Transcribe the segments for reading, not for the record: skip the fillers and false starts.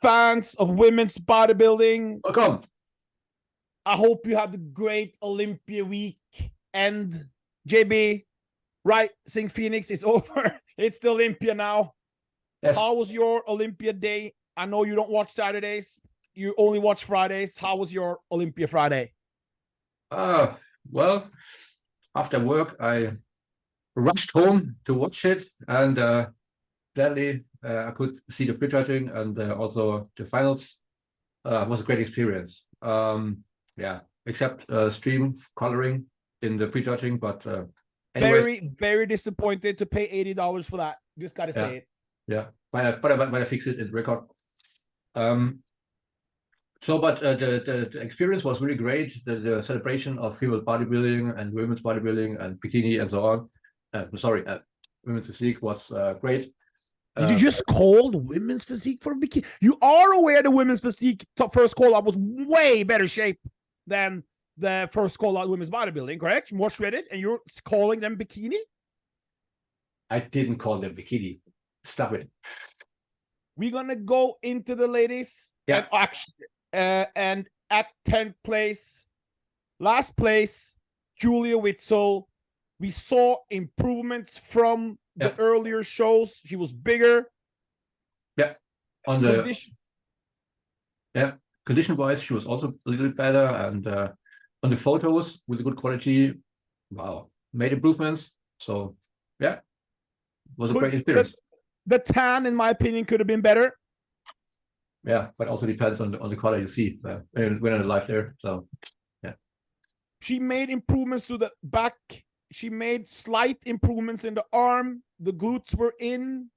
fans of women's bodybuilding. Welcome. I hope you had a great Olympia week. And JB, Rising Phoenix is over. It's the Olympia now. Yes. How was your Olympia day? I know you don't watch Saturdays. You only watch Fridays. How was your Olympia Friday? Well, after work, I rushed home to watch it, and gladly I could see the prejudging and also the finals. It was a great experience. Yeah, except stream coloring in the prejudging, but anyways, very disappointed to pay $80 for that. Just gotta say it. Yeah, but I fix it in record. But the experience was really great. The celebration of female bodybuilding and women's bodybuilding and bikini and so on. Women's physique was great. Did you just call the women's physique for bikini? You are aware the women's physique first call out was way better shape than the first call out women's bodybuilding, correct? More shredded, and you're calling them bikini? I didn't call them bikini. Stop it. We're gonna go into the ladies. Yeah. And at 10th place, last place, Julia Whitesel. We saw improvements from the earlier shows. She was bigger. Yeah. On the condition wise, she was also a little bit better, and on the photos with good quality, wow, made improvements. So yeah, it was a great experience. The tan, in my opinion, could have been better. Yeah, but also depends on the color you see when on the live there. So yeah, she made improvements to the back. She made slight improvements in the arm. The glutes were in.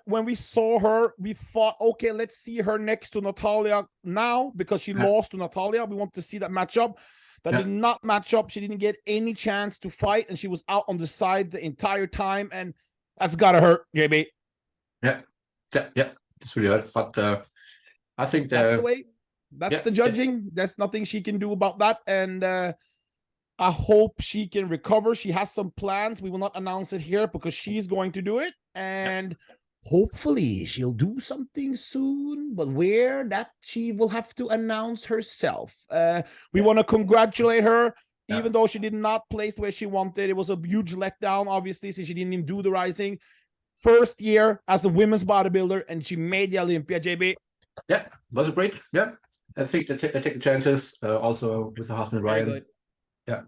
When we saw her, we thought, okay, let's see her next to Natalia now, because she lost to Natalia. We want to see that matchup. That did not match up. She didn't get any chance to fight, and she was out on the side the entire time, and that's gotta hurt, JB. Yeah, it's really hurt. But I think that's the way. That's the judging. There's nothing she can do about that, and I hope she can recover. She has some plans. We will not announce it here because she's going to do it, and hopefully she'll do something soon, but where, that she will have to announce herself. We want to congratulate her, even though she did not place where she wanted. It was a huge letdown, obviously, since she didn't even do the Rising. First year as a women's bodybuilder, and she made the Olympia, JB. Yeah, was it great? Yeah, I think they take the chances, also with the husband, Ryan. Good. Yeah.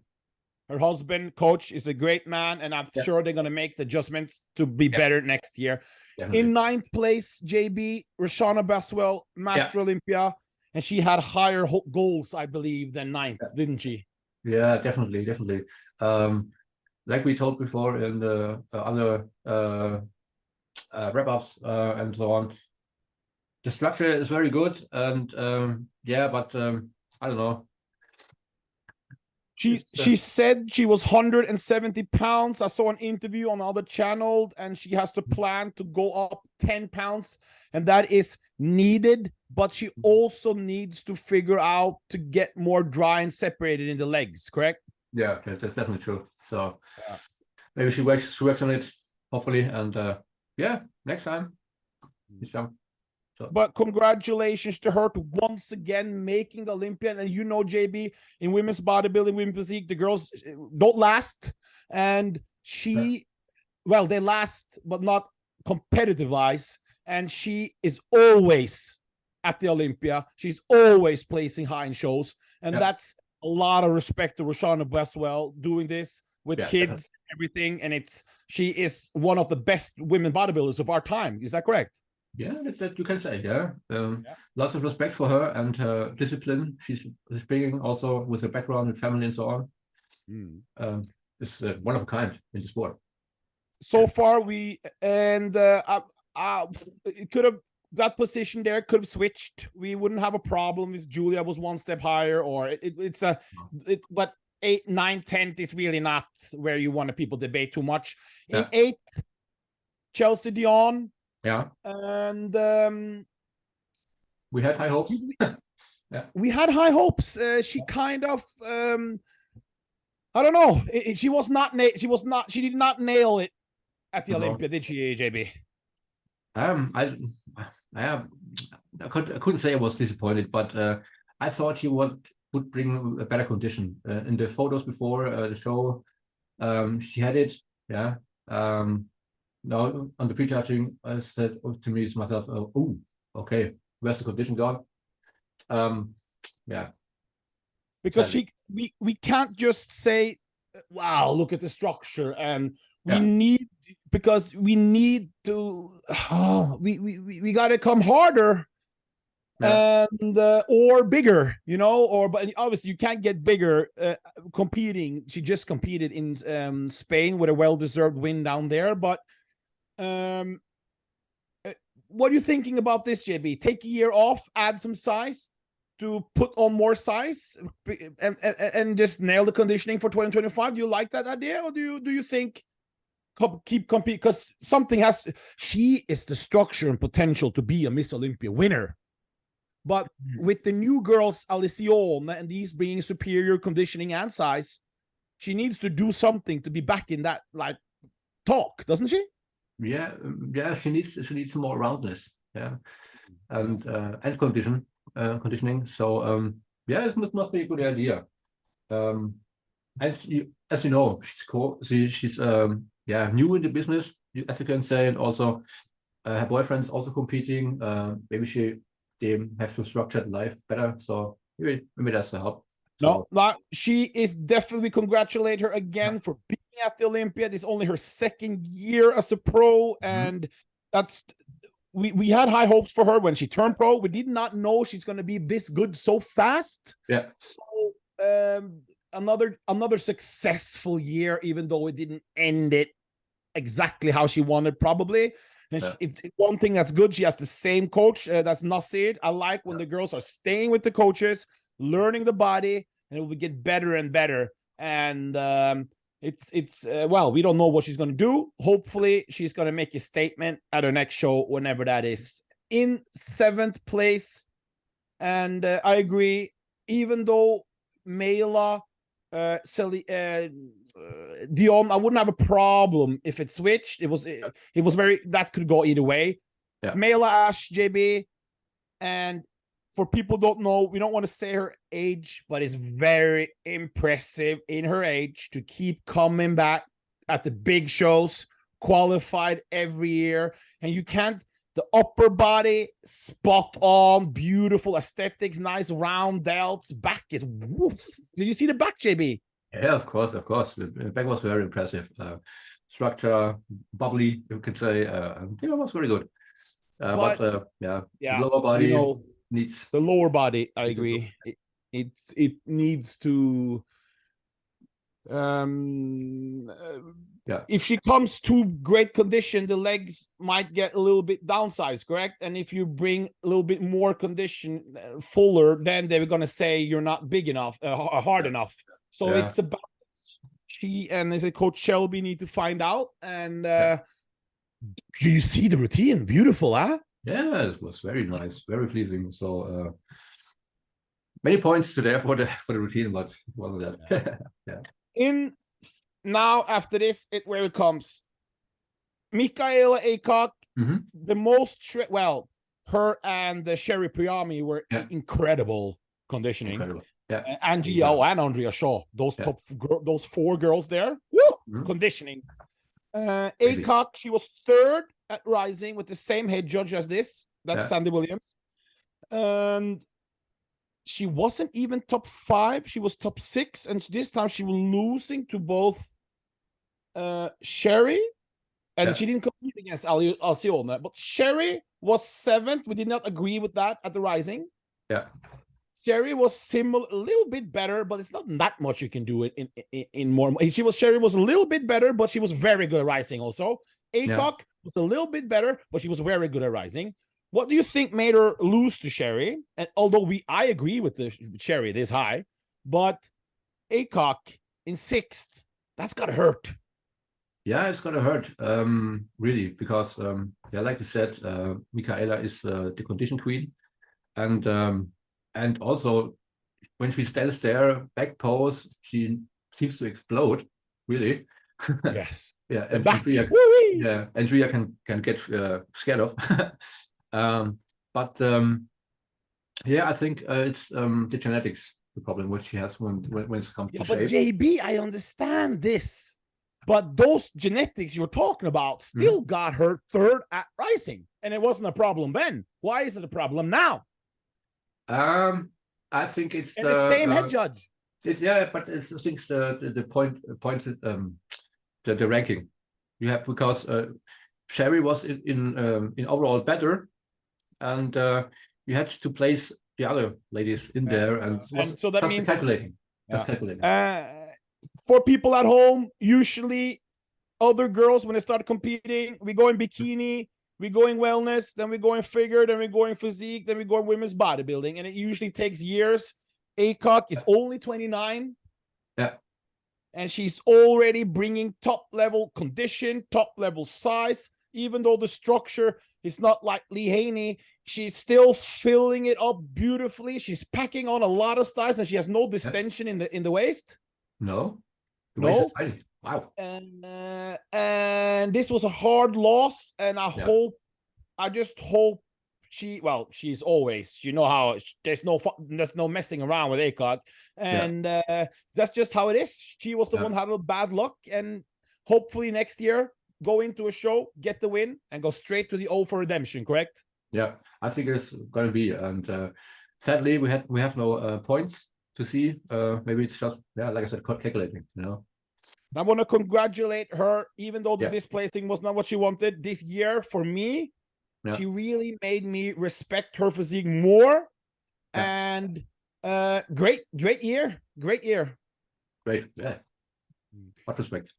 Her husband, Coach, is a great man, and I'm sure they're going to make the adjustments to be better next year. Definitely. In 9th place, JB, RESHANNA Boswell, Master Olympia, and she had higher goals, I believe, than 9th, didn't she? Yeah, definitely. Like we told before in the other wrap-ups and so on, the structure is very good, and but I don't know. She said she was 170 pounds. I saw an interview on another channel, and she has to plan to go up 10 pounds, and that is needed, but she also needs to figure out to get more dry and separated in the legs, correct? Yeah, that's definitely true. So maybe she works on it, hopefully, and next time. So. But congratulations to her to once again making the Olympian. And you know, JB, in women's bodybuilding, women's physique, the girls don't last. And she, well, they last, but not competitive-wise. And she is always at the Olympia. She's always placing high in shows. And that's a lot of respect to RESHANNA Boswell doing this with kids, everything. And she is one of the best women bodybuilders of our time. Is that correct? Yeah, that you can say, Lots of respect for her and her discipline. She's bringing also with her background and family and so on. It's one of a kind in the sport. So far, it could have, that position there could have switched. We wouldn't have a problem if Julia was one step higher, or but 8, 9, 10 is really not where you want people debate too much. In 8th, Chelsea DION. Yeah, and we had high hopes. We had high hopes. She kind of, I don't know. She did not nail it at the Olympia, did she, JB? I couldn't say I was disappointed, but I thought she would bring a better condition. In the photos before the show, she had it. Yeah. Now on the prejudging, I said to me to myself, "Oh, okay, where's the condition gone?" Yeah. Because we can't just say, wow, look at the structure, and we need, because we need to, we got to come harder and or bigger, you know, or but obviously you can't get bigger competing. She just competed in Spain with a well-deserved win down there, but what are you thinking about this, JB? Take a year off, add some size to put on more size, and just nail the conditioning for 2025? Do you like that idea, or do you think keep compete? Because something has to, she is the structure and potential to be a Miss Olympia winner, but with the new girls ALCIONE and these bringing superior conditioning and size, she needs to do something to be back in that like talk, doesn't she? Yeah, she needs more roundness, and conditioning. So yeah, it must be a good idea. And as you know, she's new in the business, as you can say, and also her boyfriend's also competing. Maybe they have to structure life better. So maybe that's the help. So, no, she is definitely, congratulate her again for being at the Olympia. This is only her second year as a pro, and that's we had high hopes for her when she turned pro. We did not know she's going to be this good so fast. Yeah. So another successful year, even though it didn't end it exactly how she wanted, probably. And it's one thing that's good. She has the same coach. That's Nasir. I like when the girls are staying with the coaches, learning the body, and it will get better and better. And well, we don't know what she's going to do. Hopefully she's going to make a statement at her next show, whenever that is. In 7th place, and I agree, even though MAYLA, DION, I wouldn't have a problem if it switched. It was very, that could go either way. MAYLA Ash, JB, and for people who don't know, we don't want to say her age, but it's very impressive in her age to keep coming back at the big shows, qualified every year. And you can't, the upper body, spot on, beautiful aesthetics, nice round delts, back is woof. Did you see the back, JB? Yeah, of course. The back was very impressive. Structure, bubbly, you could say. It was very good. But the lower body, you know, needs the lower body. I agree. It needs to. If she comes to great condition, the legs might get a little bit downsized, correct? And if you bring a little bit more condition, fuller, then they're gonna say you're not big enough, hard enough. So it's about, she and is it Coach Shelby need to find out. And do you see the routine? Beautiful, huh? Yeah, it was very nice, very pleasing. So many points today for the routine, but it wasn't that. Now after this, where it comes, MICHAELA AYCOCK, the most well, her and the Sherry PRIAMI were incredible conditioning. ANDREA and ANDREA Shaw, those those 4 girls there, conditioning. AYCOCK, she was 3rd at Rising with the same head judge as this. That's Sandy Williams. And she wasn't even top 5. She was top 6. And this time she was losing to both Sherry. And she didn't compete against ALCIONE. But Sherry was 7th. We did not agree with that at the Rising. Sherry was similar, a little bit better, but it's not that much you can do it in more. Sherry was a little bit better, but she was very good at Rising also. AYCOCK was a little bit better, but she was very good at Rising. What do you think made her lose to Sherry? And although I agree with the Sherry this high, but AYCOCK in 6th, that's gotta hurt. Yeah, it's gonna hurt, really, because like you said, MICHAELA is the condition queen, and also when she stands there, back pose, she seems to explode, really. Yes. Yeah, The and back. Andrea, Woo-wee. yeah, Andrea can get scared of. But yeah, I think it's the genetics, the problem which she has when it comes Yeah, to but shape. JB, I understand this. But those genetics you're talking about still got her third at rising. And it wasn't a problem then. Why is it a problem now? I think it's And the same head judge. It's but it's I think the the ranking you have, because Sherry was in overall better, and you had to place the other ladies in there, and so that just means calculating, just calculating. For people at home, usually other girls, when they start competing, we go in bikini, we go in wellness, then we go in figure, then we go in physique, then we go in women's bodybuilding, and it usually takes years. AYCOCK is only 29. Yeah. And she's already bringing top level condition, top level size. Even though the structure is not like Lee Haney, she's still filling it up beautifully. She's packing on a lot of styles, and she has no distension in the waist. No. The No. waist is tiny. Wow. And this was a hard loss, and I just hope she's always, you know how there's no messing around with AYCOCK, and that's just how it is. She was the one who had a bad luck, and hopefully next year go into a show, get the win, and go straight to the O for redemption. Correct? Yeah, I think it's going to be, and sadly we have no points to see. Maybe it's just like I said, calculating. You know. I want to congratulate her, even though the displacing was not what she wanted this year. For me, she really made me respect her physique more. And great year. Great, yeah. What respect.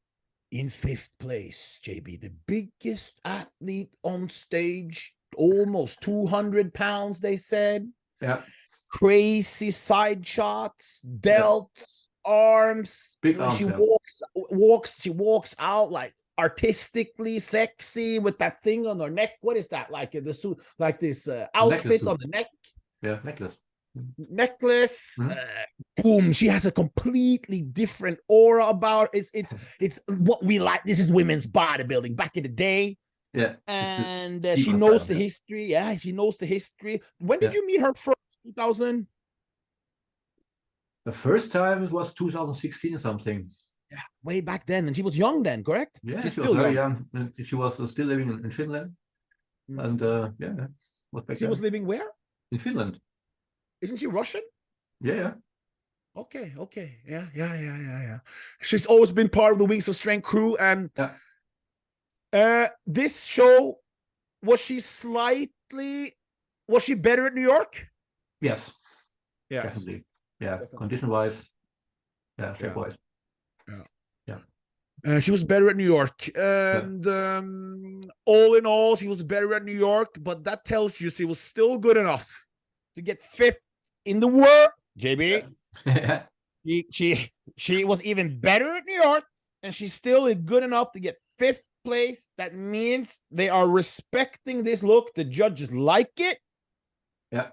In 5th place, JB, the biggest athlete on stage, almost 200 pounds, they said. Yeah. Crazy side shots, delts, arms. Big when arms, she walks out like artistically sexy with that thing on her neck. What is that? Like the suit, like this outfit on the neck. Yeah, necklace. Boom, she has a completely different aura about it. It's what we like. This is women's bodybuilding back in the day. Yeah. And she knows the history. Yeah, she knows the history. When did you meet her first? 2000? The first time it was 2016 or something. Yeah, way back then. And she was young then, correct? Yeah, she's she still was very young. She was still living in Finland. And she was living where? In Finland. Isn't she Russian? Yeah. Okay. Yeah. She's always been part of the Wings of Strength crew. And this show, was she better at New York? Yes. Definitely. Yeah. Condition-wise. Yeah, shape-wise. Yeah. She was better at New York. And all in all, she was better at New York. But that tells you she was still good enough to get 5th in the world, JB. Yeah. She was even better at New York, and she still is good enough to get 5th place. That means they are respecting this look. The judges like it. Yeah.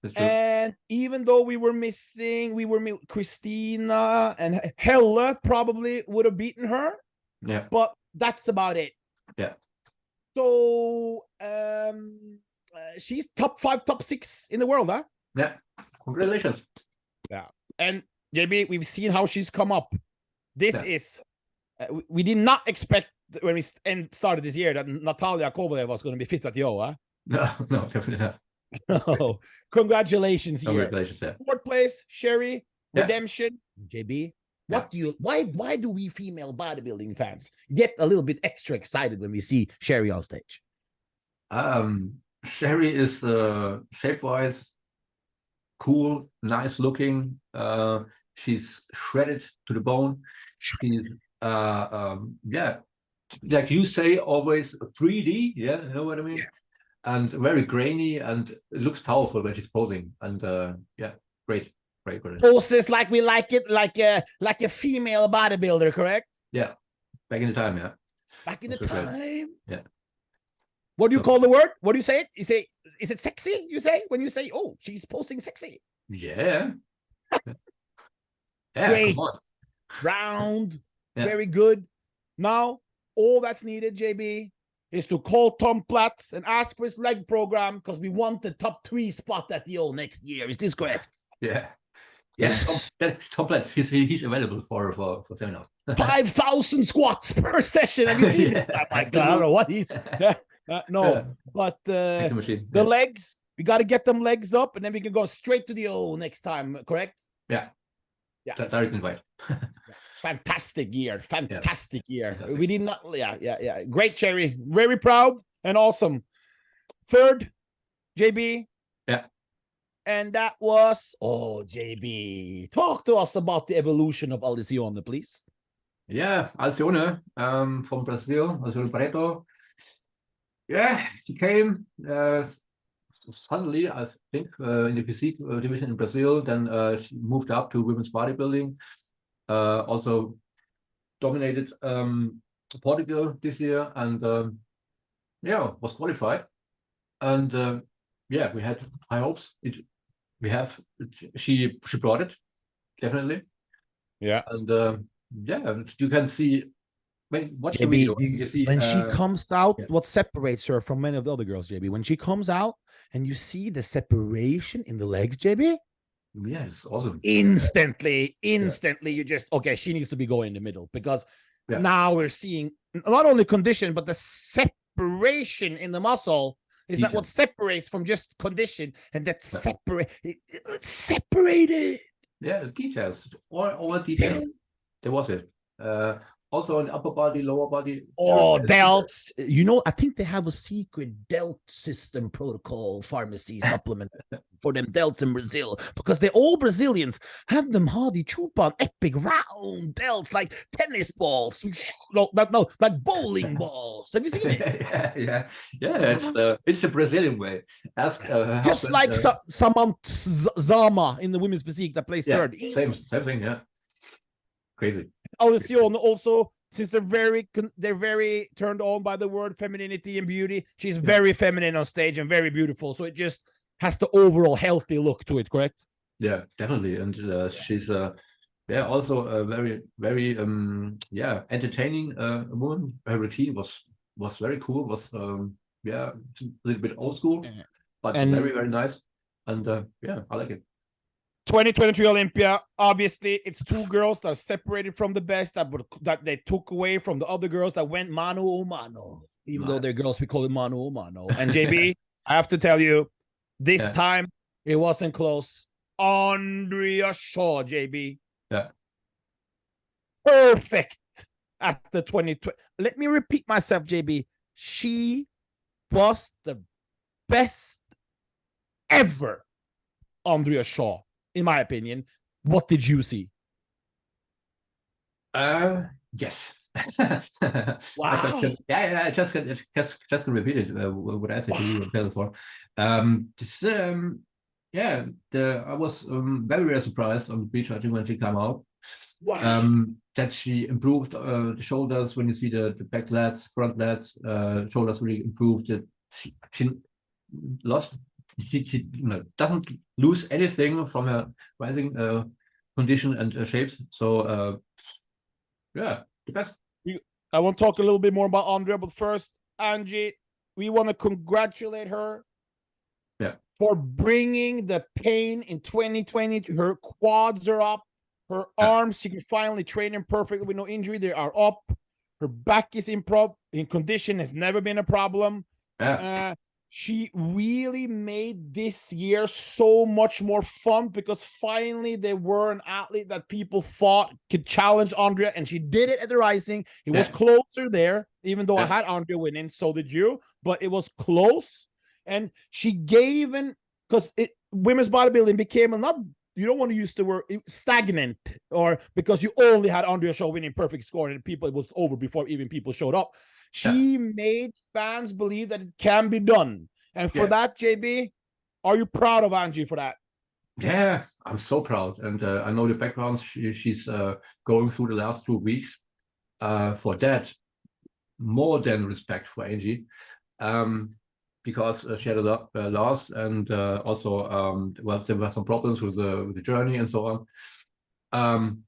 That's true. And even though we were missing Christina, and Hella probably would have beaten her. Yeah. But that's about it. Yeah. So she's top 5, top 6 in the world, huh? Yeah. Congratulations. Yeah. And JB, we've seen how she's come up. This is we did not expect when we started this year that Natalia Kovaleva was going to be 5th at the O, huh? No, definitely not. Oh, congratulations here. Congratulations, yeah. 4th place, Sherry, redemption. JB, why do we female bodybuilding fans get a little bit extra excited when we see Sherry on stage? Sherry is shape-wise cool, nice looking. She's shredded to the bone. She's like you say, always 3D. Yeah, you know what I mean. Yeah. And very grainy, and it looks powerful when she's posing. And great. Poses like we like it, like a female bodybuilder, correct? Yeah, back in the time, yeah. Back in the time, yeah. What do you call the word? What do you say? You say, is it sexy? You say when you say, oh, she's posing sexy. Yeah. Great. Come on. Round, Very good. Now, all that's needed, JB, is to call Tom Platz and ask for his leg program because we want the top 3 spot at the old next year. Is this correct? Yeah. Yes. Tom Platz, he's available for seminars. 5,000 squats per session. Have you seen this? Oh my God, I don't know what he's. No, but the legs, we got to get them legs up, and then we can go straight to the O next time. Correct? Yeah. Direct invite. Fantastic year. Fantastic year. Fantastic. We did not. Yeah. Great, Cherry. Very proud and awesome. Third, JB. Yeah. And that was, JB, talk to us about the evolution of ALCIONE, please. Yeah, ALCIONE from Brazil, ALCIONE BARRETO. Yeah, she came suddenly, I think, in the physique division in Brazil. Then she moved up to women's bodybuilding. Also dominated Portugal this year, and was qualified. And we had high hopes. She brought it, definitely. Yeah. And you can see when watch the video, you see when she comes out, what separates her from many of the other girls, JB, when she comes out and you see the separation in the legs, JB. Yeah, it's awesome. Instantly, you just, okay, she needs to be going in the middle, because now we're seeing not only condition, but the separation in the muscle. Is that what separates from just condition, and that separated? Yeah, the details, all details. There was it. Also on the upper body, lower body. Delts. You know, I think they have a secret delt system protocol pharmacy supplement for them delts in Brazil, because they all Brazilians have them hardy chupan epic round delts like tennis balls. No, like bowling balls. Have you seen it? Yeah. It's the Brazilian way. Ask just like Zama in the women's physique that plays third. Same thing. Yeah. Crazy. ALCIONE also, since they're very turned on by the word femininity and beauty. She's very feminine on stage and very beautiful. So it just has the overall healthy look to it, correct? Yeah, definitely. And she's also a very, very entertaining woman. Her routine was very cool. Was a little bit old school, but very, very nice. And I like it. 2023 Olympia, obviously, it's 2 girls that are separated from the best, that they took away from the other girls that went mano a mano. Even though they're girls, we call it mano a mano. And JB, I have to tell you, this time, it wasn't close. ANDREA Shaw, JB. Yeah. Perfect at the 2020. Let me repeat myself, JB. She was the best ever, ANDREA Shaw. In my opinion. What did you see? Yes. Wow. I just can repeat it. What I said to you before. I was very surprised on the beach, I think, when she came out. Wow. That she improved the shoulders. When you see the back lats, front lats, shoulders really improved. That she lost. She doesn't lose anything from her rising condition and shapes. So the best. I want to talk a little bit more about ANDREA, but first, Angie, we want to congratulate her for bringing the pain in 2020. Her quads are up, her arms, she can finally train them perfectly with no injury. They are up. Her back is in condition, has never been a problem. She really made this year so much more fun, because finally there were an athlete that people thought could challenge ANDREA, and she did it at the Rising. It was closer there, even though I had ANDREA winning, so did you, but it was close. And she gave in, because women's bodybuilding became you don't want to use the word stagnant, or because you only had ANDREA Shaw winning perfect score and it was over before even people showed up. She made fans believe that it can be done. And for that, JB, are you proud of Angie for that? Yeah, I'm so proud. And I know the background she's going through the last 2 weeks. For that, more than respect for Angie. Because she had a loss, and also, there were some problems with the journey and so on.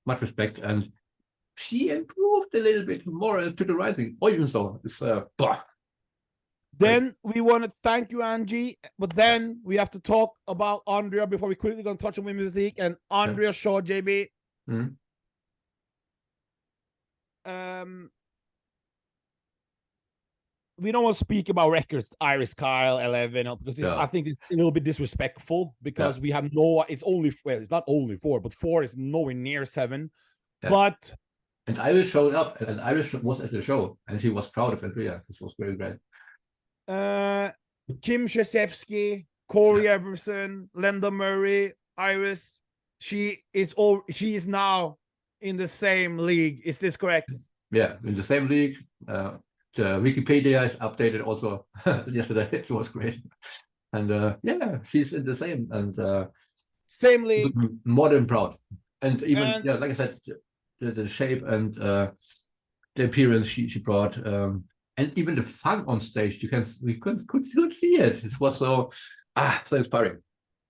Much respect. And she improved a little bit more to the rising. Or even so, it's blah. Then we want to thank you, Angie. But then we have to talk about ANDREA before we quickly going to touch on women's physique and ANDREA Shaw, JB. We don't want to speak about records, Iris Kyle 11, because I think it's a little bit disrespectful because we have no. It's only it's not only 4, but 4 is nowhere near 7. But and Iris showed up, and Iris was at the show, and she was proud of ANDREA. This was very great. Kim Krzyzewski, Corey Everson, Linda Murray, Iris. She is now in the same league. Is this correct? Yeah, in the same league. The Wikipedia is updated also yesterday. It was great. And yeah, she's in the same and same league. More than proud. And even like I said, the shape and the appearance she brought, and even the fun on stage, we could still see it. It was so inspiring.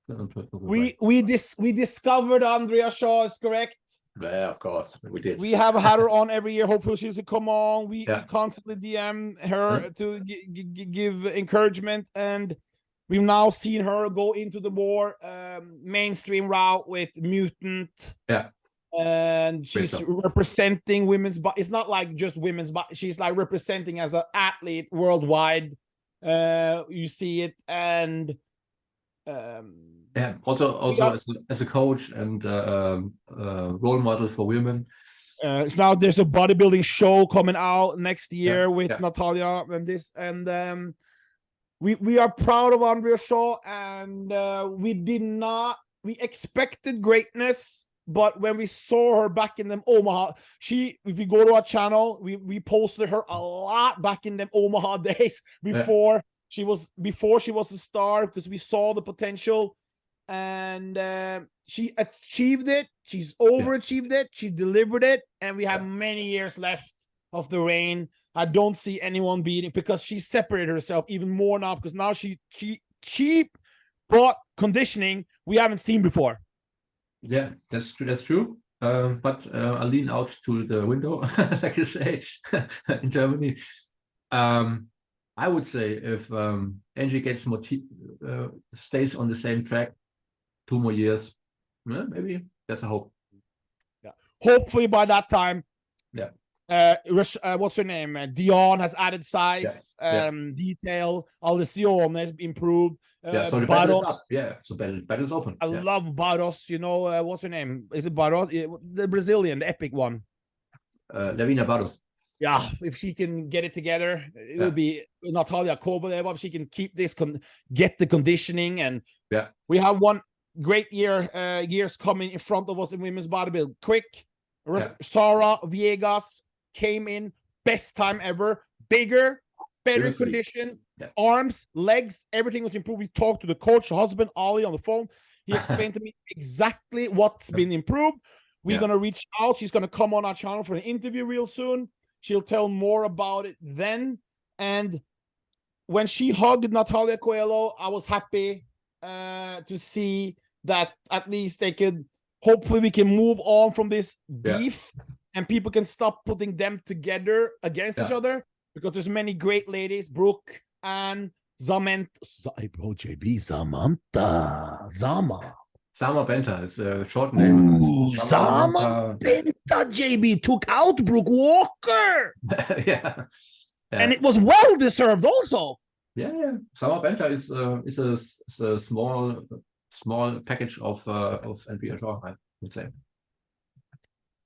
We discovered ANDREA Shaw, is correct? Yeah, of course we did. We have had her on every year. Hopefully she's to come on. We constantly DM her to give encouragement, and we've now seen her go into the more mainstream route with Mutant. And she's representing women's, but it's not like just women's, but she's like representing as an athlete worldwide. You see it, and also as a coach and role model for women. Now there's a bodybuilding show coming out next year with Natalia and this, and we are proud of ANDREA Shaw, and we expected greatness, but when we saw her back in them Omaha, if you go to our channel, we posted her a lot back in them Omaha days before she was a star, because we saw the potential. And she achieved it. She's overachieved it. She delivered it, and we have many years left of the reign. I don't see anyone beating, because she separated herself even more now, because now she brought conditioning we haven't seen before. Yeah, that's true. But I'll lean out to the window, like you say, in Germany. I would say if Angie gets stays on the same track 2 more years, maybe there's a hope. Hopefully by that time. What's her name? Dion has added size, detail. ALCIONE has improved. So the battle is up. So battle's open. I love Barros. You know, what's her name? Is it Barros? The Brazilian, the epic one. Lavina Barros. Yeah, if she can get it together, it will be Natalia KOVALEVA. If she can keep this, get the conditioning, and we have one great years coming in front of us in women's bodybuilding. Quick, Sarah Viegas came in, best time ever, bigger, better condition, arms, legs, everything was improved. We talked to the coach, the husband, Ali, on the phone. He explained to me exactly what's been improved. We're going to reach out. She's going to come on our channel for an interview real soon. She'll tell more about it then. And when she hugged Natalia Coelho, I was happy to see that at least they could, hopefully we can move on from this beef and people can stop putting them together against each other, because there's many great ladies, Brooke and Samantha. Sama Benta is a short name. Sama Benta, JB, took out Brooke Walker. And it was well deserved also. Sama Benta is a small package of ANDREA Shaw, I would say.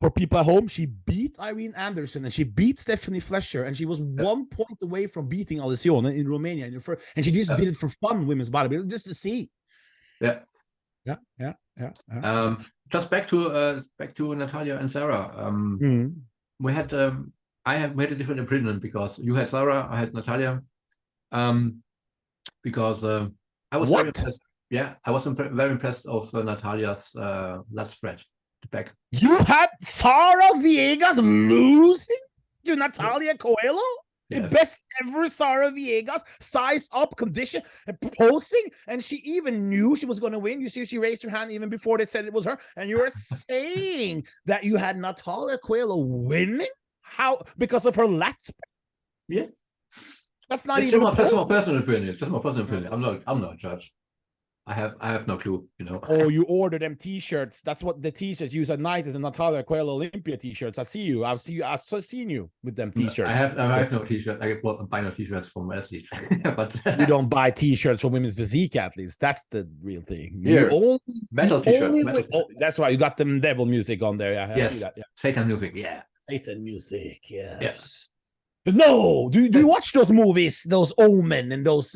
For people at home, she beat Irene Anderson and she beat Stephanie Flesher, and she was 1 point away from beating ALCIONE in Romania. And she just did it for fun, women's bodybuilding, just to see. Just back to Natalia and Sarah. We had we had a different opinion, because you had Sarah, I had Natalia. Because I was very impressed. I was very impressed of Natalia's lat spread, the back. You had Sarah Viegas losing to Natalia Coelho? Yes. Best ever Sarah Viegas, size up, condition, and posing, and she even knew she was going to win. You see, she raised her hand even before they said it was her, and you were saying that you had Natalia Coelho winning? How? Because of her lats? Yeah. That's not It's even that's my personal opinion. It's just my personal opinion. I'm not a judge. I have no clue, you know. Oh, you order them t-shirts. That's what the t-shirts use at night is the Natalia Coelho Olympia t-shirts. I see you. I've seen you with them t-shirts. I have no t-shirt. I buy no t-shirts from athletes. But you don't buy t-shirts for women's physique athletes. That's the real thing. Here, You only metal t-shirt. Oh, that's right. You got them devil music on there. Yeah, yes. I see that. Yeah. Satan music. Yeah. Satan music. Yes. Yes. No. Do you watch those movies? Those Omen and those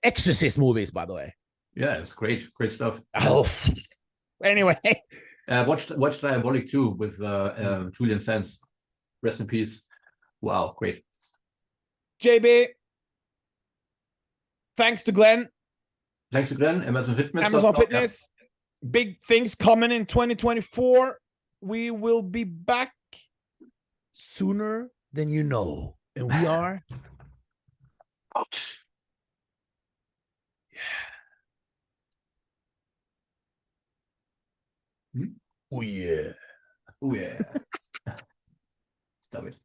Exorcist movies, by the way. Yeah, it's great stuff. Oh. Anyway, watched Diabolic 2 with Julian Sands. Rest in peace. Wow, great. JB. Thanks to Glenn. Thanks to Glenn. Amazon Fitness. Yeah. Big things coming in 2024. We will be back sooner than you know, and we are out. Yeah. Oh yeah. Oh yeah. Stop it.